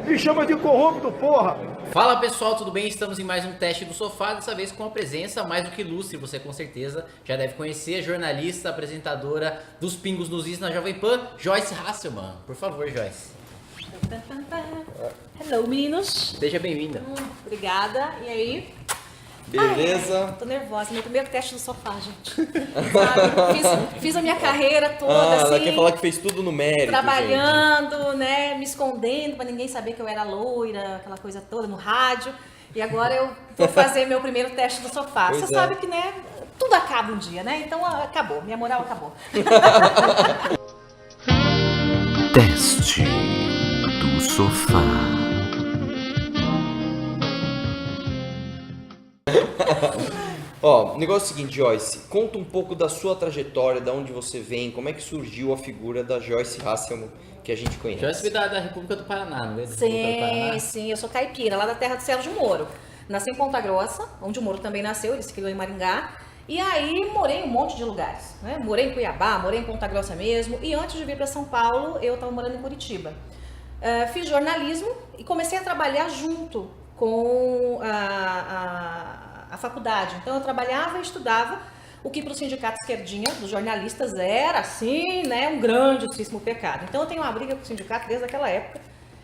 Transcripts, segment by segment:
Me chama de corrupto, porra! Fala pessoal, tudo bem? Estamos em mais um teste do sofá, dessa vez com a presença mais do que ilustre, você com certeza já deve conhecer, jornalista, apresentadora dos Pingos nos Is na Jovem Pan, Joyce Hasselman. Por favor, Joyce. Hello, meninos. Seja bem-vinda. Obrigada. E aí? Beleza? Ai, tô nervosa, meu primeiro teste do sofá, gente. Sabe? Fiz a minha carreira toda, assim. Ela quer falar que fez tudo no mérito, trabalhando, gente, né? Me escondendo pra ninguém saber que eu era loira, aquela coisa toda no rádio. E agora eu vou fazer meu primeiro teste do sofá. Pois Você é. sabe que, né? Tudo acaba um dia, né? Então acabou, minha moral acabou. Teste do sofá. Ó, o negócio é o seguinte, Joyce, conta um pouco da sua trajetória, de onde você vem, como é que surgiu a figura da Joyce Hasselman que a gente conhece. Joyce veio da República do Paraná, não é? Da República do Paraná? Sim, eu sou caipira, lá da terra do Sérgio Moro. Nasci em Ponta Grossa, onde o Moro também nasceu, ele se criou em Maringá. E aí morei em um monte de lugares, né? Morei em Cuiabá, morei em Ponta Grossa mesmo. E antes de vir para São Paulo, eu estava morando em Curitiba. Fiz jornalismo e comecei a trabalhar junto com a faculdade. Então eu trabalhava e estudava, o que para o sindicato esquerdinha dos jornalistas era assim, né, um grandíssimo pecado. Então eu tenho uma briga com o sindicato desde aquela época.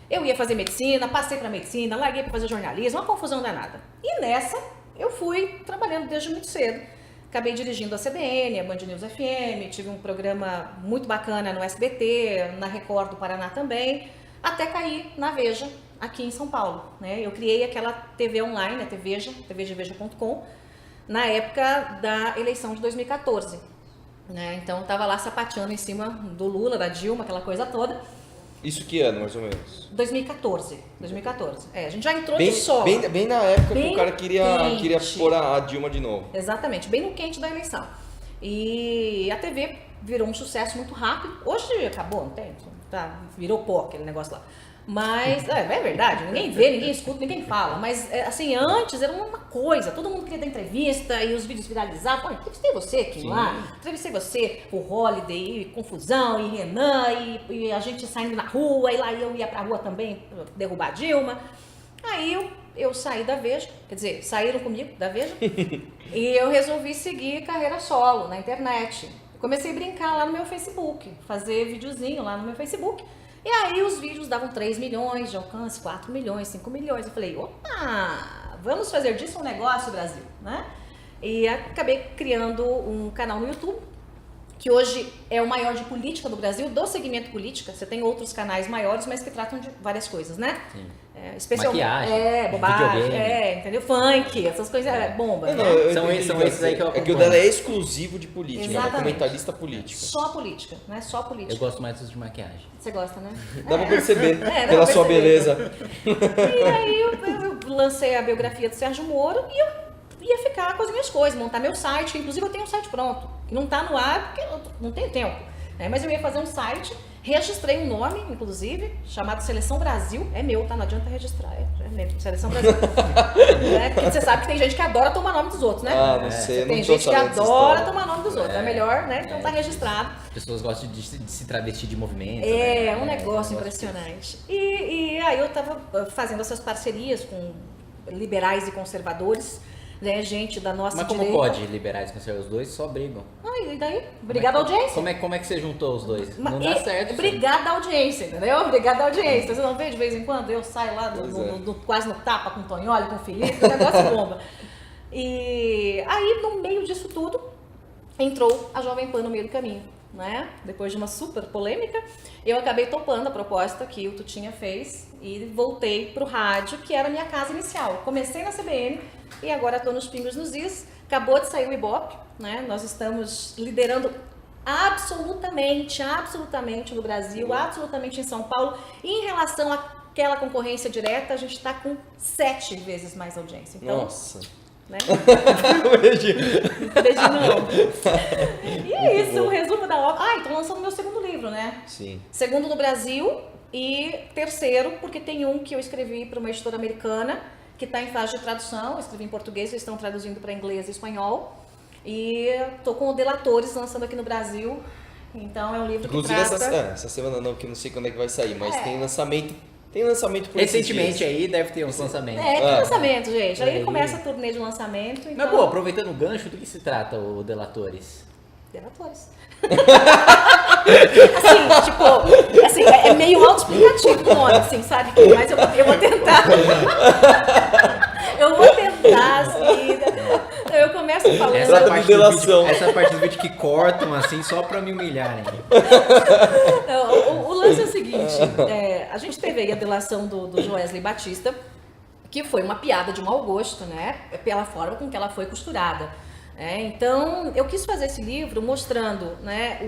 Eu ia fazer medicina, passei para medicina, larguei para fazer jornalismo, uma confusão danada. E nessa eu fui trabalhando desde muito cedo. Acabei dirigindo a CBN, a Band News FM, tive um programa muito bacana no SBT, na Record do Paraná também, até cair na Veja, aqui em São Paulo, né? Eu criei aquela TV online, a TVeja, tvdeveja.com, na época da eleição de 2014, né? Então eu tava lá sapateando em cima do Lula, da Dilma, aquela coisa toda. Isso que ano, mais ou menos? 2014. A gente já entrou Bem, de solo. bem na época que Bem o cara queria quente. pôr a Dilma de novo. Exatamente, bem no quente da eleição. E a TV virou um sucesso muito rápido. Hoje acabou, não tem? Tá, virou pó aquele negócio lá. Mas, é verdade, ninguém vê, ninguém escuta, ninguém fala. Mas, assim, antes era uma coisa, todo mundo queria dar entrevista e os vídeos viralizavam. Olha, entrevistei você aqui lá, entrevistei você, o Holiday, e Confusão, e Renan, e a gente saindo na rua, e lá eu ia pra rua também derrubar a Dilma. Aí eu saí da Veja, quer dizer, saíram comigo da Veja, e eu resolvi seguir carreira solo na internet. Comecei a brincar lá no meu Facebook, fazer videozinho lá no meu Facebook. E aí os vídeos davam 3 milhões de alcance, 4 milhões, 5 milhões. Eu falei, opa, vamos fazer disso um negócio, Brasil, né? E acabei criando um canal no YouTube, que hoje é o maior de política do Brasil, do segmento política. Você tem outros canais maiores, mas que tratam de várias coisas, né? Sim. Maquiagem, bobagem, videogame. entendeu? Funk, essas coisas, bomba. Não, né? eu São entendi esses aí que eu É que o acompanho. dela é exclusivo de política, ela é Exatamente. comentarista política. Só política, né? Só política. Eu gosto mais dos de maquiagem. Você gosta, né? Dá pra perceber, dá pra pela sua perceber. beleza. E aí eu lancei a biografia do Sérgio Moro e eu ia ficar com as minhas coisas, montar meu site, que inclusive eu tenho um site pronto, que não tá no ar porque eu não tenho tempo. Mas eu ia fazer um site, registrei um nome, inclusive, chamado Seleção Brasil. É meu, tá? Não adianta registrar, é meu, Seleção Brasil. Porque você sabe que tem gente que adora tomar nome dos outros, né? Ah, não sei, eu não Tem tô gente que sabendo dessa adora história. tomar nome dos outros. É melhor, né? Então tá registrado. As pessoas gostam de se travestir de movimento. É, né? um negócio Eu gosto impressionante. E aí eu tava fazendo essas parcerias com liberais e conservadores, né? Gente da nossa Mas como direita. pode liberais e conservadores? Os dois só brigam. E daí? Obrigada, audiência. Como é que você juntou os dois? Mas- Não dá certo. Obrigada à audiência, entendeu? Obrigada à audiência. Você não vê de vez em quando? Eu saio lá Pois é. quase no tapa com o Tonholi, com o Felipe, o negócio bomba. E aí, no meio disso tudo, entrou a Jovem Pan no meio do caminho, né? Depois de uma super polêmica, eu acabei topando a proposta que o Tutinha fez e voltei pro rádio, que era a minha casa inicial. Comecei na CBN e agora estou nos Pingos nos Is. Acabou de sair o Ibope, né? Nós estamos liderando absolutamente no Brasil, absolutamente em São Paulo. E em relação àquela concorrência direta, a gente está com 7 vezes mais audiência. Então, Nossa. né? Hoje. Beijinho. E é isso, um resumo da obra. Ah, então lançando meu segundo livro, né? Sim. Segundo no Brasil e terceiro, porque tem um que eu escrevi para uma editora americana, que está em fase de tradução. Eu escrevi em português, eles estão traduzindo para inglês e espanhol. E tô com o Delatores lançando aqui no Brasil. Então é um livro Inclusive que trata... essa semana não, que eu não sei quando é que vai sair, mas É. tem lançamento Tem lançamento por esses Recentemente dias. aí deve ter uns lançamentos. Tem lançamento, gente. Aí Aí. começa a turnê de lançamento. Então... Mas, pô, aproveitando o gancho, do que se trata o Delatores? Delatores. Assim, tipo, assim, é meio autoexplicativo o nome, assim, sabe? Mas eu vou tentar. Eu vou tentar, assim. Eu começo falando. Trata de delação. Essa parte do vídeo que cortam, assim, só pra me humilharem. O lance é o seguinte, a gente teve aí a delação do Joesley Batista, que foi uma piada de mau gosto, né? Pela forma com que ela foi costurada. Então, eu quis fazer esse livro mostrando, né,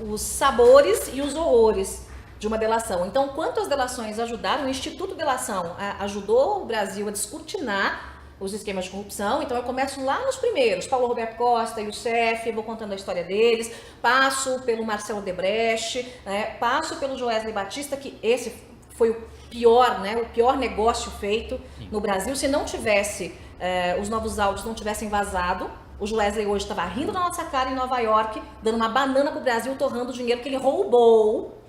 os sabores e os horrores de uma delação. Então, quanto as delações ajudaram, o Instituto Delação ajudou o Brasil a descortinar os esquemas de corrupção. Então, eu começo lá nos primeiros, Paulo Roberto Costa e o chefe, vou contando a história deles, passo pelo Marcelo Odebrecht, né, passo pelo Joesley Batista, que esse foi o pior, né, o pior negócio feito no Brasil. Se não tivesse, os novos áudios não tivessem vazado, o Joesley hoje estava rindo na nossa cara em Nova York, dando uma banana pro Brasil, torrando o dinheiro que ele roubou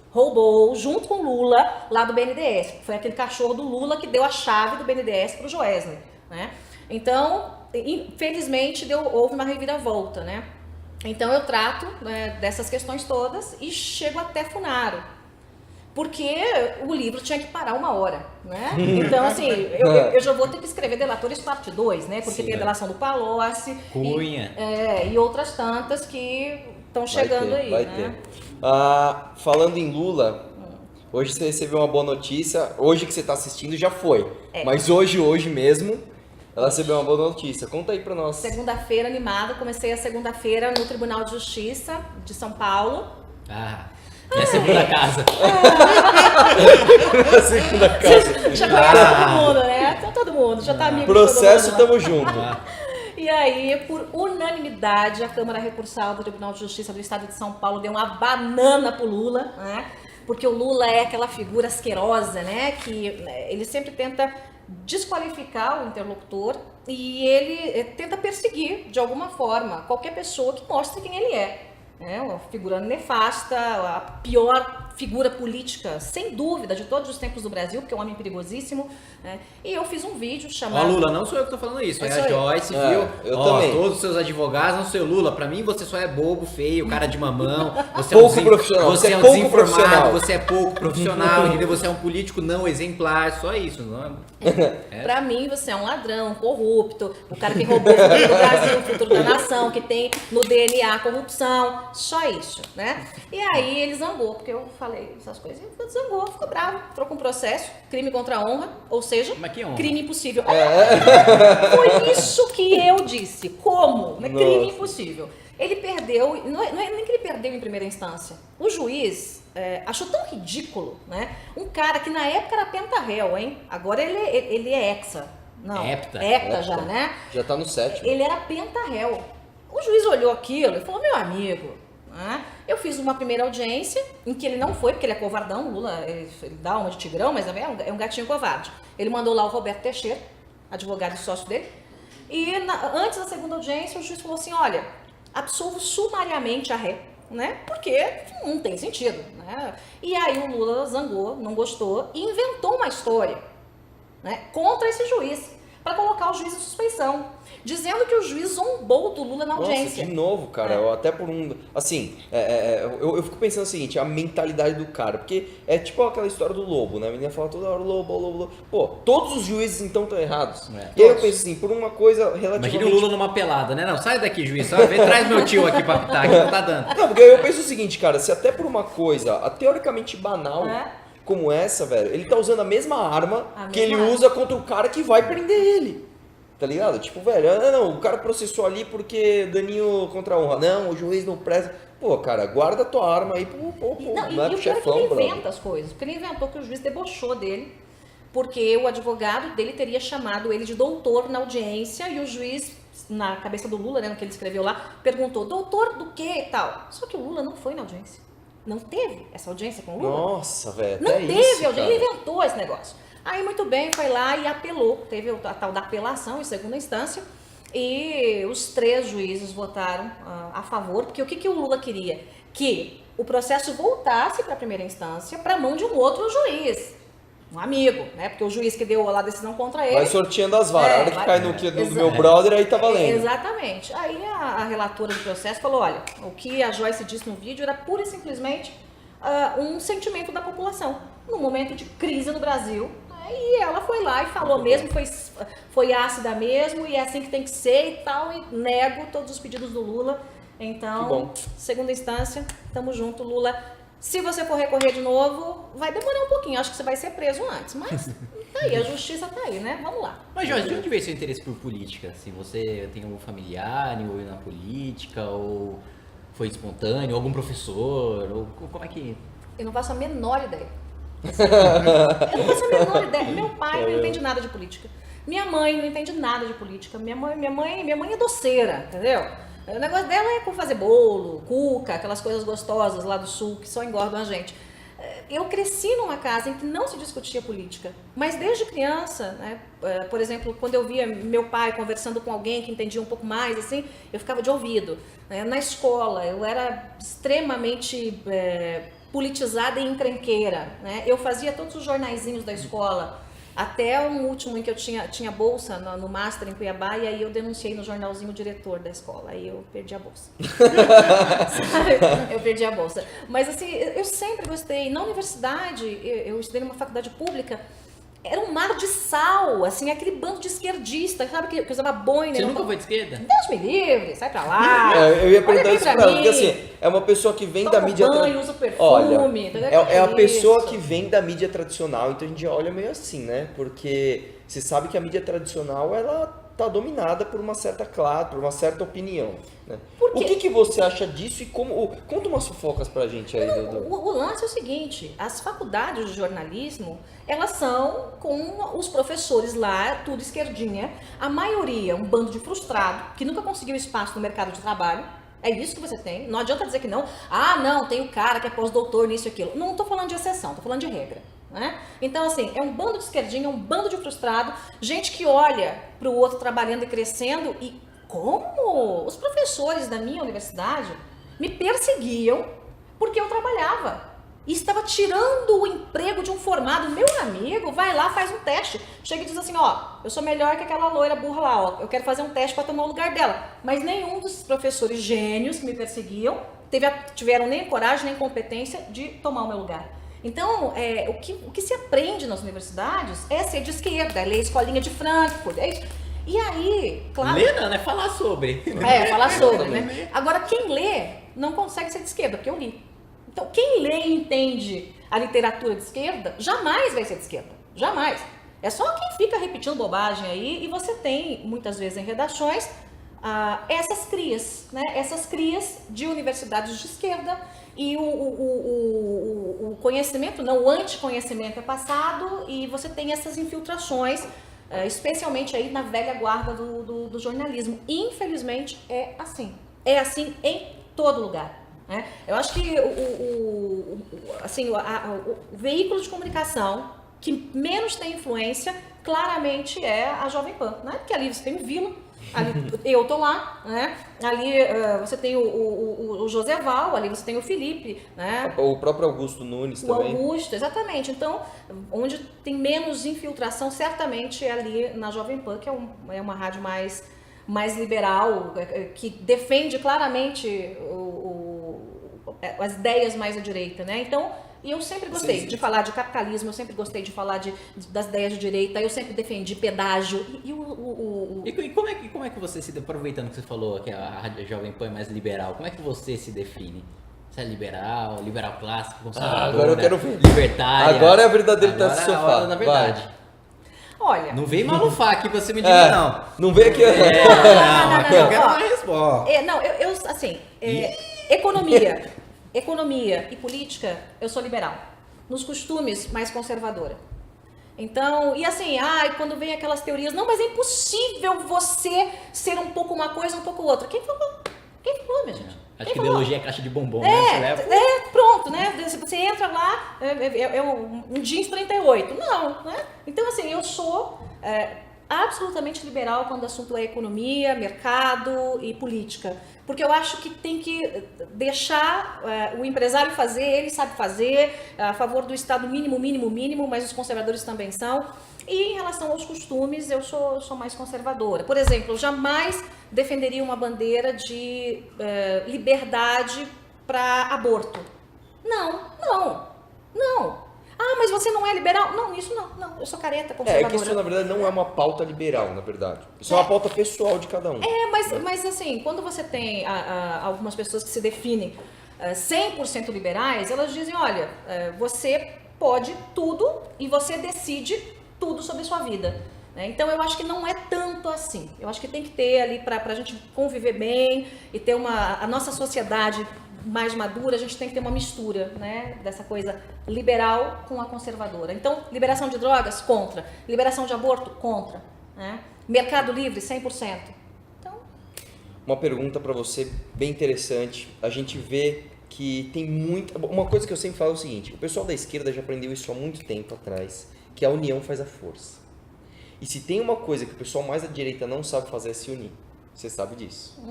junto com o Lula lá do BNDES. Foi aquele cachorro do Lula que deu a chave do BNDES pro Joesley, né? Então, infelizmente, houve uma reviravolta, né? Então eu trato, né, dessas questões todas e chego até Funaro. Porque o livro tinha que parar 1 hora, né? Então, assim, eu já vou ter que escrever Delatores parte 2, né? Porque Sim, tem a delação do Palocci. Cunha. E outras tantas que estão chegando aí, vai né? ter. Falando em Lula, hoje você recebeu uma boa notícia. Hoje que você está assistindo já foi. Mas hoje mesmo, ela recebeu uma boa notícia. Conta aí pra nós. Segunda-feira animada, comecei a segunda-feira no Tribunal de Justiça de São Paulo. Minha segunda casa. Segunda casa. Já conhece todo mundo, né? Então todo mundo, já tá amigo Processo, de todo mundo. tamo junto. E aí, por unanimidade, a Câmara Recursal do Tribunal de Justiça do Estado de São Paulo deu uma banana pro Lula, né? Porque o Lula é aquela figura asquerosa, né? Que ele sempre tenta desqualificar o interlocutor e ele tenta perseguir, de alguma forma, qualquer pessoa que mostre quem ele é. Uma figura nefasta, a pior figura política, sem dúvida, de todos os tempos do Brasil, porque é um homem perigosíssimo. Né? E eu fiz um vídeo chamado... Ó, Lula, não sou eu que tô falando isso, é a sou eu. Joyce, viu? Eu Ó, também. todos os seus advogados, não sei o Lula, pra mim você só é bobo, feio, cara de mamão, você Pouco profissional, você é um pouco desinformado, profissional. você é pouco profissional, entendeu? Você é um político não exemplar, só isso, não é? Pra mim, você é um ladrão, um corrupto, o cara que roubou o futuro do Brasil, o futuro da nação, que tem no DNA corrupção, só isso, né? E aí ele zangou, porque eu falei essas coisas, ele zangou, ficou bravo, entrou com processo, crime contra a honra, ou seja, Mas que honra? crime impossível. Foi isso que eu disse. Como? Crime impossível. Ele perdeu, não é nem que ele perdeu em primeira instância. O juiz achou tão ridículo, né? Um cara que na época era pentaréu, hein? Agora ele é hexa. Não, hepta já, né? Já tá no 7. Ele era pentaréu. O juiz olhou aquilo e falou, meu amigo, né? Eu fiz uma primeira audiência em que ele não foi, porque ele é covardão, o Lula, ele dá uma de tigrão, mas é um gatinho covarde. Ele mandou lá o Roberto Teixeira, advogado e sócio dele, e antes da segunda audiência o juiz falou assim, olha, absolvo sumariamente a ré, né? Porque não tem sentido, né? E aí o Lula zangou, não gostou e inventou uma história, né, contra esse juiz, para colocar o juiz em suspeição, dizendo que o juiz zombou do Lula na audiência. Nossa, de novo, cara, eu até por um... Assim, eu fico pensando o seguinte, a mentalidade do cara, porque é tipo aquela história do lobo, né? A menina fala toda hora, lobo. Pô, todos os juízes então estão errados. E aí eu penso assim, por uma coisa relativamente... Imagina o Lula numa pelada, né? Não, sai daqui, juiz, só vem, traz meu tio aqui pra pitar, que não tá dando. Não, porque eu penso o seguinte, cara, se até por uma coisa teoricamente banal... como essa, velho, ele tá usando a mesma arma que ele usa contra o cara que vai prender ele. Tá ligado? Tipo, velho, não, o cara processou ali porque daninho contra a honra. Não, o juiz não presta. Pô, cara, guarda a tua arma aí pro chefão, ele brother. inventa as coisas, porque ele inventou que o juiz debochou dele, porque o advogado dele teria chamado ele de doutor na audiência e o juiz, na cabeça do Lula, né, no que ele escreveu lá, perguntou, doutor do quê e tal. Só que o Lula não foi na audiência. Não teve essa audiência com o Lula. Nossa, velho, não até teve isso, audiência, cara. ele inventou esse negócio. Aí, muito bem, foi lá e apelou, teve a tal da apelação em segunda instância, e os 3 juízes votaram a favor, porque o que o Lula queria? Que o processo voltasse para a primeira instância para a mão de um outro juiz. um amigo, né? Porque o juiz que deu lá a decisão contra ele... Vai sorteando as varas. A hora que vai- cai no do meu brother, aí tá valendo. Exatamente. Aí a relatora do processo falou, olha, o que a Joyce disse no vídeo era pura e simplesmente um sentimento da população, num momento de crise no Brasil. E ela foi lá e falou mesmo, foi ácida mesmo, e é assim que tem que ser e tal, e nego todos os pedidos do Lula. Que Então, bom. segunda instância, tamo junto, Lula. Se você for recorrer de novo, vai demorar um pouquinho, acho que você vai ser preso antes, mas tá aí, a justiça tá aí, né? Vamos lá. Mas, Jorge, de onde veio seu interesse por política? Se você tem algum familiar envolvido na política, ou foi espontâneo, algum professor, ou como é que... Eu não faço a menor ideia. Eu não faço a menor ideia. Meu pai não entende nada de política. Minha mãe não entende nada de política. Minha mãe é doceira, entendeu? O negócio dela é fazer bolo, cuca, aquelas coisas gostosas lá do sul que só engordam a gente. Eu cresci numa casa em que não se discutia política, mas desde criança, né, por exemplo, quando eu via meu pai conversando com alguém que entendia um pouco mais, assim, eu ficava de ouvido. Na escola, eu era extremamente politizada e encrenqueira, né? Eu fazia todos os jornaizinhos da escola, até um último em que eu tinha bolsa no Master em Cuiabá, e aí eu denunciei no jornalzinho o diretor da escola, aí eu perdi a bolsa. Eu perdi a bolsa. Mas assim, eu sempre gostei. Na universidade, eu estudei numa faculdade pública, era um mar de sal, assim, aquele bando de esquerdista, sabe, que usava boina. Você nunca foi de esquerda? Deus me livre, sai pra lá. Eu ia perguntar Olha isso bem pra ela, mim. porque assim, é uma pessoa que vem Toma da mídia... banho, usa perfume, Olha, entendeu? é a Que pessoa isso? que vem da mídia tradicional, então a gente olha meio assim, né? Porque você sabe que a mídia tradicional, ela tá dominada por uma certa classe, por uma certa opinião, né? Por quê? O que você acha disso e como... Conta umas fofocas pra gente aí, Dudu. O lance é o seguinte, as faculdades de jornalismo, elas são com os professores lá, tudo esquerdinha, a maioria um bando de frustrado, que nunca conseguiu espaço no mercado de trabalho. É isso que você tem, não adianta dizer que não. Ah, não, tem o cara que é pós-doutor nisso e aquilo. Não estou falando de exceção, estou falando de regra. Né? Então, assim, é um bando de esquerdinha, um bando de frustrado, gente que olha para o outro trabalhando e crescendo e como os professores da minha universidade me perseguiam porque eu trabalhava e estava tirando o emprego de um formado. Meu amigo, vai lá, faz um teste, chega e diz assim, ó, eu sou melhor que aquela loira burra lá, ó, eu quero fazer um teste para tomar o lugar dela. Mas nenhum dos professores gênios que me perseguiam tiveram nem coragem nem competência de tomar o meu lugar. Então, o que se aprende nas universidades é ser de esquerda, é ler a escolinha de Frankfurt, é isso. E aí, claro... Ler não, né? Falar sobre. Falar sobre, né? Agora, quem lê não consegue ser de esquerda, porque eu li. Então, quem lê e entende a literatura de esquerda, jamais vai ser de esquerda. Jamais. É só quem fica repetindo bobagem aí, e você tem, muitas vezes em redações, essas crias, né? Essas crias de universidades de esquerda, e o conhecimento, não, o anticonhecimento é passado, e você tem essas infiltrações, especialmente aí na velha guarda do jornalismo. Infelizmente é assim em todo lugar, né? Eu acho que o veículo de comunicação que menos tem influência claramente é a Jovem Pan, né? Porque ali você tem o Vila, ali eu tô lá, né? Ali você tem o Joseval, ali você tem o Felipe, né? O próprio Augusto Nunes também. O Augusto, exatamente. Então, onde tem menos infiltração, certamente é ali na Jovem Pan, que é uma rádio mais liberal, que defende claramente as ideias mais à direita, né? Então, e eu sempre gostei de falar de capitalismo, eu sempre gostei de falar das ideias de direita, eu sempre defendi pedágio. E como é que você se... Aproveitando que você falou que a Rádio Jovem Pan é mais liberal, como é que você se define? Você é liberal clássico, conservador, agora eu quero ver. Libertária? Agora é a verdadeira Agora testa do é a sofá. hora da verdade. Vai. Olha... Não vem malufar aqui pra você me dizer, não. Não vem aqui... Não, eu quero Ó, uma resposta. Economia e política, eu sou liberal. Nos costumes, mais conservadora. Então, e assim, quando vem aquelas teorias, não, mas é impossível você ser um pouco uma coisa, um pouco outra. Quem falou? Minha gente? Acho que ideologia é caixa de bombom, né? Você leva... Pronto, né? Você entra lá, um jeans 38. Não, né? Então, assim, eu sou absolutamente liberal quando o assunto é economia, mercado e política. Porque eu acho que tem que deixar o empresário fazer, ele sabe fazer, a favor do Estado mínimo, mas os conservadores também são. E em relação aos costumes, eu sou mais conservadora. Por exemplo, eu jamais defenderia uma bandeira de liberdade para aborto. Não. Ah, mas você não é liberal? Não, isso não. Eu sou careta, conservadora. É que isso, na verdade, não é uma pauta liberal, na verdade. Isso é uma pauta pessoal de cada um. Mas assim, quando você tem algumas pessoas que se definem 100% liberais, elas dizem, olha, você pode tudo e você decide tudo sobre a sua vida. Então eu acho que não é tanto assim. Eu acho que tem que ter ali para a gente conviver bem e ter a nossa sociedade mais madura, a gente tem que ter uma mistura, né, dessa coisa liberal com a conservadora. Então, liberação de drogas, contra. Liberação de aborto, contra. Né? Mercado livre, 100%. Então... Uma pergunta para você bem interessante. A gente vê que tem muita... Uma coisa que eu sempre falo é o seguinte, o pessoal da esquerda já aprendeu isso há muito tempo atrás, que a união faz a força. E se tem uma coisa que o pessoal mais da direita não sabe fazer é se unir. Você sabe disso.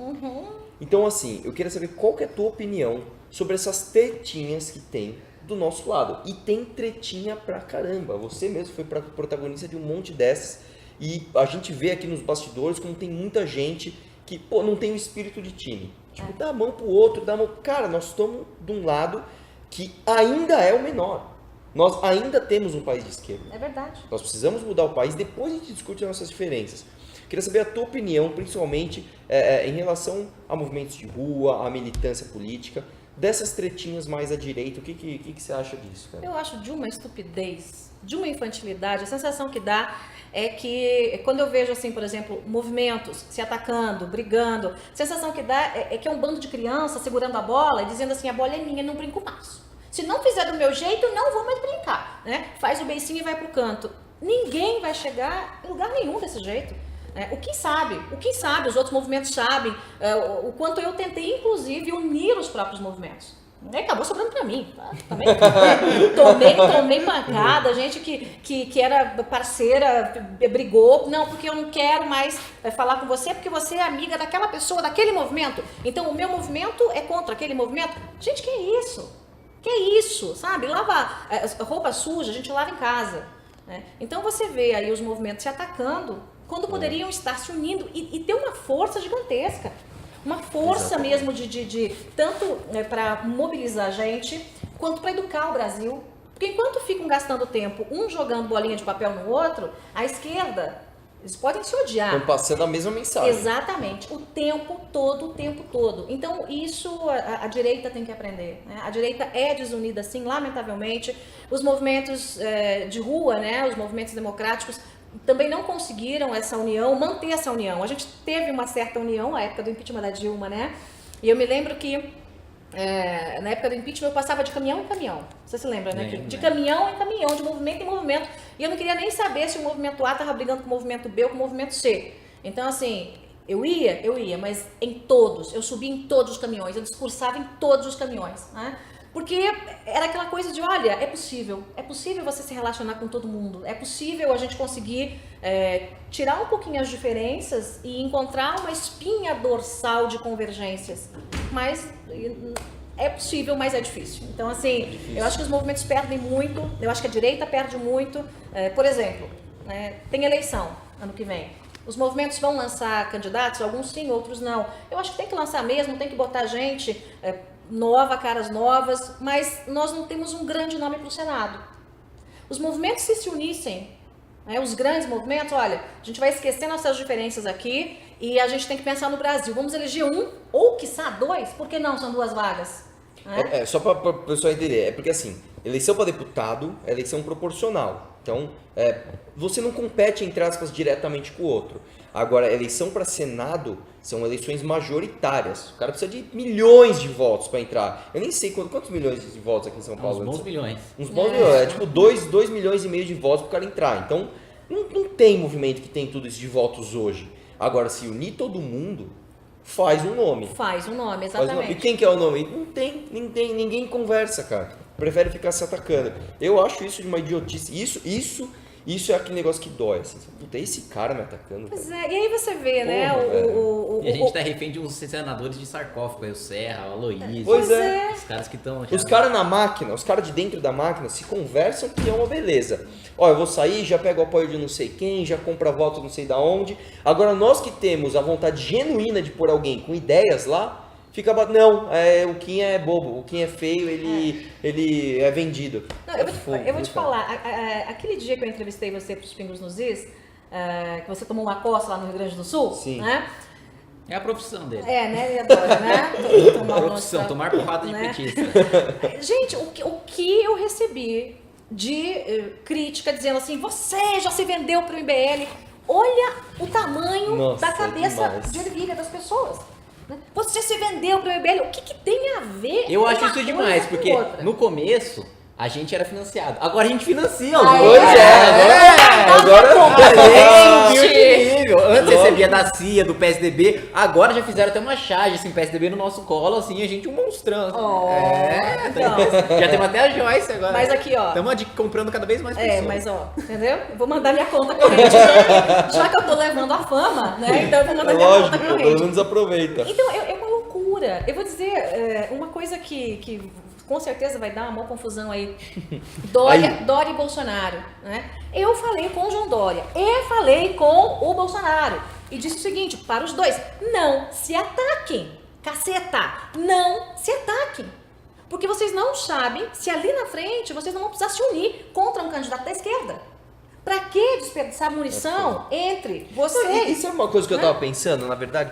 Então, assim, eu queria saber qual que é a tua opinião sobre essas tretinhas que tem do nosso lado. E tem tretinha pra caramba. Você mesmo foi protagonista de um monte dessas. E a gente vê aqui nos bastidores como tem muita gente que, não tem o espírito de time. Tipo, dá a mão pro outro, dá a mão... Cara, nós estamos de um lado que ainda é o menor. Nós ainda temos um país de esquerda. É verdade. Nós precisamos mudar o país, depois a gente discute as nossas diferenças. Queria saber a tua opinião, principalmente em relação a movimentos de rua, a militância política, dessas tretinhas mais à direita. O que você acha disso, cara? Eu acho de uma estupidez, de uma infantilidade. A sensação que dá é que, quando eu vejo, assim, por exemplo, movimentos se atacando, brigando, a sensação que dá é que é um bando de crianças segurando a bola e dizendo assim, a bola é minha, não brinco mais. Se não fizer do meu jeito, eu não vou mais brincar. Né? Faz o beicinho e vai pro canto. Ninguém vai chegar em lugar nenhum desse jeito. O que sabe, os outros movimentos sabem, o quanto eu tentei, inclusive, unir os próprios movimentos. Acabou sobrando pra mim. Também tomei pancada, gente que era parceira, brigou. Não, porque eu não quero mais falar com você, porque você é amiga daquela pessoa, daquele movimento. Então, o meu movimento é contra aquele movimento. Gente, que é isso? Que é isso, sabe? Lava roupa suja, a gente lava em casa. Então, você vê aí os movimentos se atacando, quando poderiam estar se unindo e ter uma força gigantesca. Uma força mesmo de tanto para mobilizar a gente, quanto para educar o Brasil. Porque enquanto ficam gastando tempo, um jogando bolinha de papel no outro, a esquerda, eles podem se odiar. Estão passando a mesma mensagem. Exatamente, o tempo todo. Então isso a direita tem que aprender. Né? A direita é desunida, sim, lamentavelmente. Os movimentos de rua, né, os movimentos democráticos, também não conseguiram essa união, manter essa união. A gente teve uma certa união na época do impeachment da Dilma, né? E eu me lembro que na época do impeachment eu passava de caminhão em caminhão. Você se lembra, né? De caminhão em caminhão, de movimento em movimento. E eu não queria nem saber se o movimento A estava brigando com o movimento B ou com o movimento C. Então, assim, eu ia, mas em todos. Eu subia em todos os caminhões, eu discursava em todos os caminhões, né? Porque era aquela coisa de, olha, é possível você se relacionar com todo mundo, é possível a gente conseguir tirar um pouquinho as diferenças e encontrar uma espinha dorsal de convergências, mas é possível, mas é difícil. Então, assim, eu acho que os movimentos perdem muito, eu acho que a direita perde muito. Por exemplo, tem eleição ano que vem. Os movimentos vão lançar candidatos, alguns sim, outros não. Eu acho que tem que lançar mesmo, tem que botar gente nova, caras novas, mas nós não temos um grande nome para o Senado. Os movimentos se unissem, os grandes movimentos, olha, a gente vai esquecer nossas diferenças aqui e a gente tem que pensar no Brasil. Vamos eleger um, ou quiçá dois, por que não? São 2 vagas. Só para o pessoal entender, porque assim, eleição para deputado é eleição proporcional. Então, você não compete, entre aspas, diretamente com o outro. Agora, eleição para Senado são eleições majoritárias. O cara precisa de milhões de votos para entrar. Eu nem sei quantos milhões de votos aqui em São Paulo. Uns bons milhões. Uns bons milhões. É tipo 2 milhões e meio de votos para o cara entrar. Então, não tem movimento que tem tudo isso de votos hoje. Agora, se unir todo mundo, faz um nome. Faz um nome, exatamente. E quem que é o nome? Não tem, ninguém conversa, cara. Prefere ficar se atacando. Eu acho isso de uma idiotice. Isso é aquele negócio que dói, assim. Puta, esse cara me atacando. Pois cara. é, e aí você vê, né? Porra, E a gente tá refém de uns senadores de sarcófago aí, o Serra, o Aloysio. Pois é. Os caras que estão... Os caras na máquina, os caras de dentro da máquina se conversam que é uma beleza. Ó, eu vou sair, já pego o apoio de não sei quem, já compro a voto não sei da onde. Agora nós que temos a vontade genuína de pôr alguém com ideias lá, fica... Não, o Kim é bobo, o Kim é feio, ele é vendido. Não, eu vou te falar, aquele dia que eu entrevistei você para os Pingos nos Is, que você tomou uma coça lá no Rio Grande do Sul, Sim. né? É a profissão dele. Né? Ele adora, né? Tomar Profissão, nossa, tomar porrada de né? petista. Gente, o que eu recebi de crítica dizendo assim, você já se vendeu para o MBL, olha o tamanho Nossa, da cabeça demais. de ervilha das pessoas. Né? Você se vendeu para o MBL, o que tem a ver Eu uma acho isso coisa demais, com porque outra? no começo a gente era financiado. Agora a gente financia os Ai, outros. Pois Além agora... de nível. Antes recebia da CIA, do PSDB, agora já fizeram até uma charge, assim, PSDB no nosso colo, assim, a gente um monstrão. Assim. Então. Já temos até a Joyce agora. Mas aqui, ó. Estamos comprando cada vez mais pessoas. Mas ó, entendeu? Eu vou mandar minha conta corrente, já que eu tô levando a fama, né? Então eu vou mandar minha Lógico, conta pelo corrente. menos aproveita. Então, é uma loucura. Eu vou dizer uma coisa que com certeza vai dar uma maior confusão aí. Dória e Bolsonaro, né? Eu falei com o João Dória e falei com o Bolsonaro. E disse o seguinte, para os dois, não se ataquem, caceta, não se ataquem. Porque vocês não sabem se ali na frente vocês não vão precisar se unir contra um candidato da esquerda. Pra que desperdiçar munição entre vocês? Isso é uma coisa que eu tava pensando, na verdade.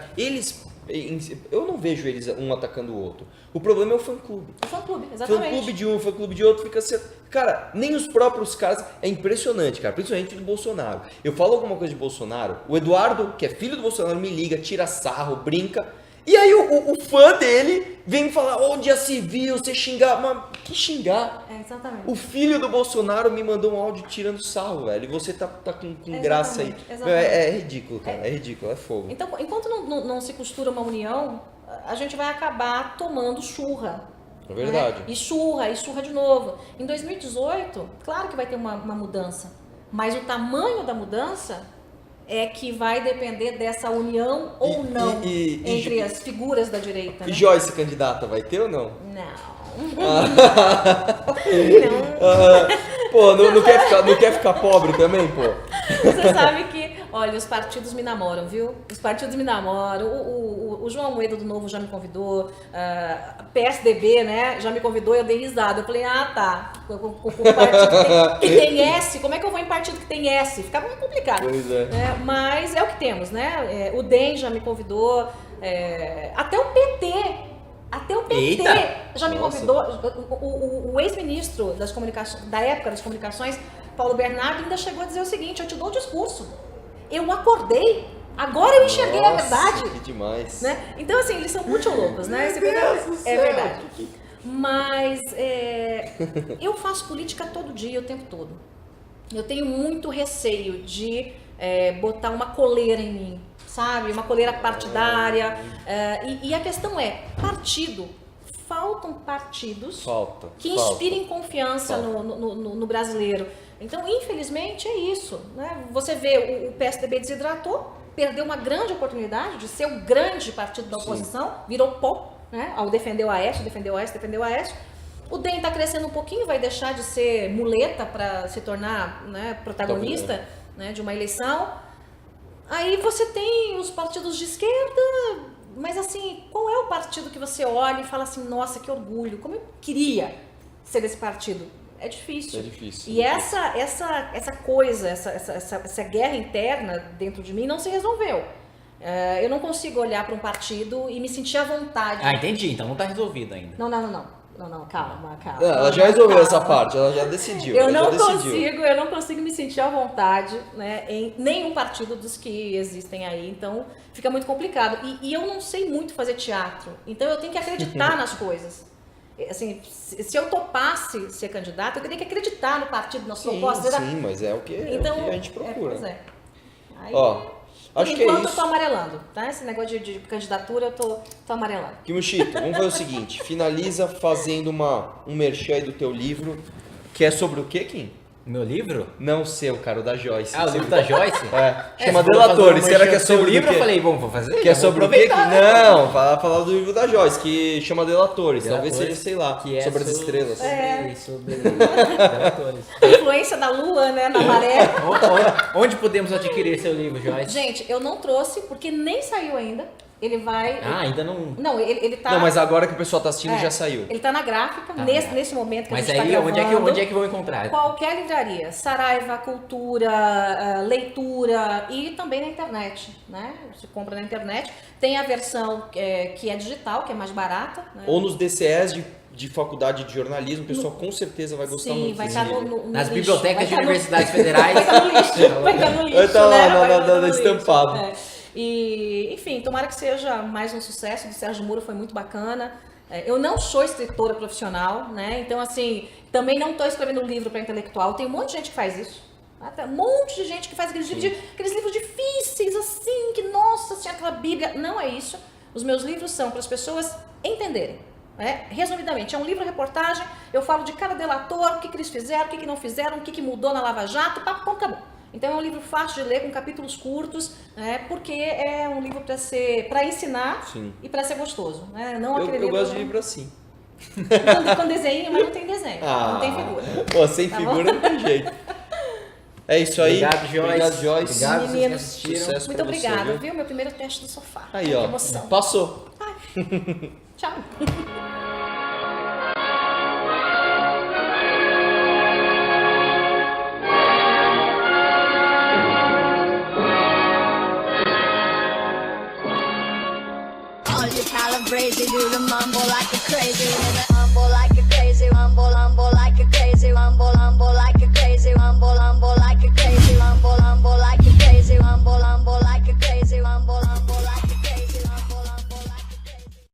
Eu não vejo eles um atacando o outro. O problema é o fã-clube. O fã-clube, exatamente. Fã-clube de um, fã-clube de outro, fica assim... Cara, nem os próprios caras... É impressionante, cara. Principalmente do Bolsonaro. Eu falo alguma coisa de Bolsonaro, o Eduardo, que é filho do Bolsonaro, me liga, tira sarro, brinca... E aí o fã dele vem me falar, onde já se viu, você xingar, mas que xingar? Exatamente. O filho do Bolsonaro me mandou um áudio tirando sarro, velho, e você tá com graça aí. Exatamente. É ridículo, cara, é ridículo, é fogo. Então, enquanto não se costura uma união, a gente vai acabar tomando churra. É verdade. Né? E churra de novo. Em 2018, claro que vai ter uma mudança, mas o tamanho da mudança é que vai depender dessa união ou não entre as figuras da direita. E Né? Joyce candidata, vai ter ou não? Não. Pô, não quer ficar pobre também, pô? Você sabe que, olha, os partidos me namoram, viu? Os partidos me namoram. O João Moedo do Novo já me convidou, PSDB, né? Já me convidou e eu dei risada. Eu falei, tá. O partido que tem S, como é que eu vou em partido que tem S? Fica muito complicado. Pois é. Mas é o que temos, né? O DEM já me convidou, até o PT. Até o PT Eita! já me convidou. O ex-ministro das comunicações, da época das comunicações, Paulo Bernardo, ainda chegou a dizer o seguinte: eu te dou o discurso. Eu acordei, agora eu enxerguei a verdade. Que demais. Né? Então, assim, eles são muito loucos, né? É verdade. Mas eu faço política todo dia, o tempo todo. Eu tenho muito receio de botar uma coleira em mim. Sabe, uma coleira partidária, e a questão é, partido, faltam partidos que inspirem confiança no brasileiro. Então, infelizmente, é isso, né? Você vê, o PSDB desidratou, perdeu uma grande oportunidade de ser o grande partido da oposição, virou pó, né? Ao defender o Aécio, defendeu o Aécio. O DEM está crescendo um pouquinho, vai deixar de ser muleta para se tornar, né, protagonista, né, de uma eleição. Aí você tem os partidos de esquerda, mas assim, qual é o partido que você olha e fala assim, nossa, que orgulho, como eu queria ser desse partido? É difícil. É difícil. E essa coisa, essa guerra interna dentro de mim não se resolveu. Eu não consigo olhar para um partido e me sentir à vontade. Ah, entendi, então não tá resolvido ainda. Não, calma. Ela já resolveu essa parte, ela já decidiu. Eu não consigo me sentir à vontade, né, em nenhum partido dos que existem aí, então fica muito complicado. E eu não sei muito fazer teatro, então eu tenho que acreditar nas coisas. Assim, se eu topasse ser candidata, eu teria que acreditar no partido, na sua proposta. Sim, mas é o que a gente procura. Pois é. Aí, acho que é enquanto isso. eu tô amarelando, tá? Esse negócio de candidatura, eu tô amarelando. Kimoshito, vamos fazer o seguinte, finaliza fazendo um merchan aí do teu livro, que é sobre o quê, Kim? Meu livro? Não o seu, cara, o da Joyce. Ah, o livro da Joyce? Chama se for Delatores. fazer Será que é o seu sobre livro? o quê? Eu falei, bom, vou fazer. Que é já vou sobre o quê? aproveitar, né? Não, falar do livro da Joyce, que chama Delatores. Talvez seja, sei lá, Que é sobre as estrelas. Sobre Delatores. A influência da lua, né, na maré. Onde podemos adquirir seu livro, Joyce? Gente, eu não trouxe porque nem saiu ainda. Ele vai... Ah, ainda não... Não, ele tá... Não, mas agora que o pessoal tá assistindo já saiu. Ele tá na gráfica, Tá nesse momento que Mas a gente aí, tá gravando. onde é que vão encontrar? Qualquer livraria, Saraiva, Cultura, Leitura e também na internet, né? Você compra na internet. Tem a versão que é digital, que é mais barata. Né? Ou nos DCEs de faculdade de jornalismo, o pessoal com certeza vai gostar muito. Sim, vai desse estar livro. no Nas lixo. bibliotecas de Vai tá universidades federais. Vai estar no lixo, vai estar no lixo, Vai estar lá, né? na- Vai na- estar no na lixo. estampado. E, enfim, tomara que seja mais um sucesso. Do Sérgio Moro foi muito bacana. Eu não sou escritora profissional, né? Então, assim, também não estou escrevendo livro para intelectual. Tem um monte de gente que faz isso. Tem um monte de gente que faz aqueles livros difíceis, assim, que, nossa, assim, aquela Bíblia. Não é isso. Os meus livros são para as pessoas entenderem. Resumidamente, é um livro-reportagem. Eu falo de cada delator, o que eles fizeram, o que não fizeram, o que mudou na Lava Jato, papo, acabou. Então é um livro fácil de ler, com capítulos curtos, porque é um livro para ensinar e para ser gostoso. Né? Não aquele Eu livro gosto de livro assim. com desenho, mas não tem desenho, não tem figura. Pô, sem Tá figura bom? não tem jeito. É isso aí. Obrigado, Joyce. Obrigado, Joyce. Obrigado, vocês que Meninos, assistiram. Sucesso Muito pra você, obrigada, viu? viu? Meu primeiro teste do sofá. Aí, Que ó. emoção. Passou. Tchau. All you calibrated do the mumble like a crazy.